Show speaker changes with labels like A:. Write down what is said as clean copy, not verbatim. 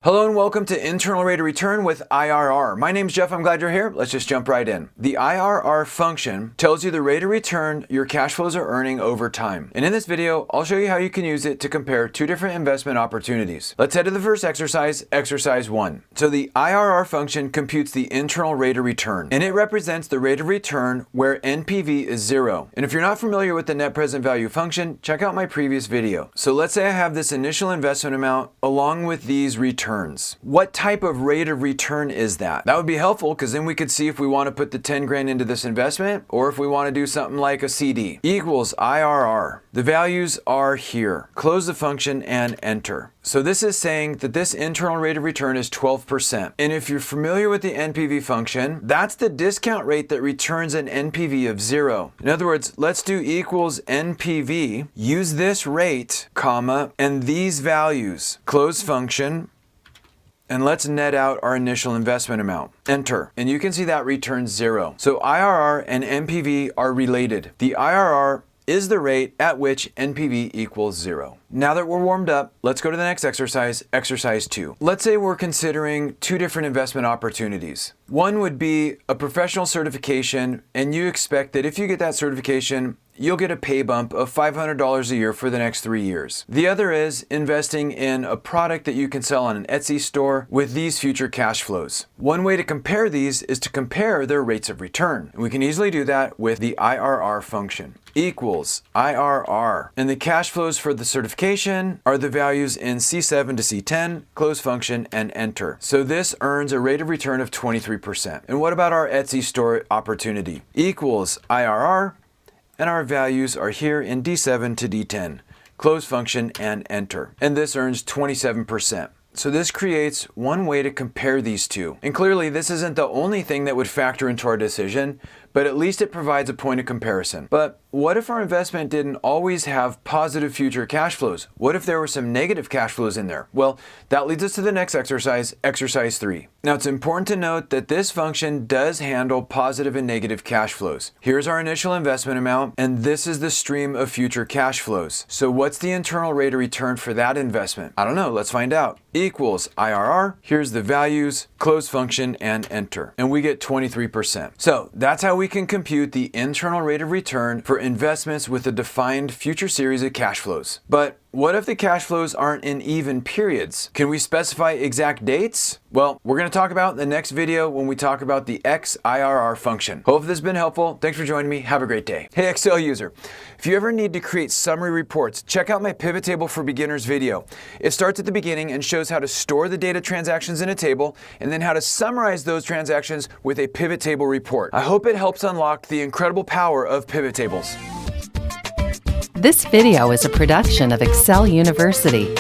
A: Hello and welcome to Internal Rate of Return with IRR. My name's Jeff, I'm glad you're here. Let's just jump right in. The IRR function tells you the rate of return your cash flows are earning over time. And in this video, I'll show you how you can use it to compare two different investment opportunities. Let's head to the first exercise, exercise 1. So the IRR function computes the internal rate of return, and it represents the rate of return where NPV is 0. And if you're not familiar with the net present value function, check out my previous video. So let's say I have this initial investment amount along with these returns. What type of rate of return is that? That would be helpful because then we could see if we want to put the 10 grand into this investment or if we want to do something like a CD. Equals IRR. The values are here. Close the function and enter. So this is saying that this internal rate of return is 12%. And if you're familiar with the NPV function, that's the discount rate that returns an NPV of 0. In other words, let's do equals NPV, use this rate, comma, and these values. Close function. And let's net out our initial investment amount. Enter. And you can see that returns 0. So IRR and NPV are related. The IRR is the rate at which NPV equals 0. Now that we're warmed up, let's go to the next exercise, exercise 2. Let's say we're considering two different investment opportunities. One would be a professional certification, and you expect that if you get that certification, you'll get a pay bump of $500 a year for the next 3 years. The other is investing in a product that you can sell on an Etsy store with these future cash flows. One way to compare these is to compare their rates of return. And we can easily do that with the IRR function. Equals IRR. And the cash flows for the certification are the values in C7 to C10, close function, and enter. So this earns a rate of return of 23%. And what about our Etsy store opportunity? Equals IRR. And our values are here in D7 to D10. Close function and enter. And this earns 27%. So this creates one way to compare these two. And clearly this isn't the only thing that would factor into our decision, but at least it provides a point of comparison. But what if our investment didn't always have positive future cash flows? What if there were some negative cash flows in there? Well, that leads us to the next exercise, exercise 3. Now it's important to note that this function does handle positive and negative cash flows. Here's our initial investment amount, and this is the stream of future cash flows. So what's the internal rate of return for that investment? I don't know, let's find out. Equals IRR, here's the values, close function, and enter. And we get 23%. So that's how we can compute the internal rate of return for investments with a defined future series of cash flows. But what if the cash flows aren't in even periods? Can we specify exact dates? Well, we're going to talk about in the next video when we talk about the XIRR function. Hope this has been helpful. Thanks for joining me. Have a great day. Hey Excel user, if you ever need to create summary reports, check out my pivot table for beginners video. It starts at the beginning and shows how to store the data transactions in a table and then how to summarize those transactions with a pivot table report. I hope it helps unlock the incredible power of pivot tables.
B: This video is a production of Excel University.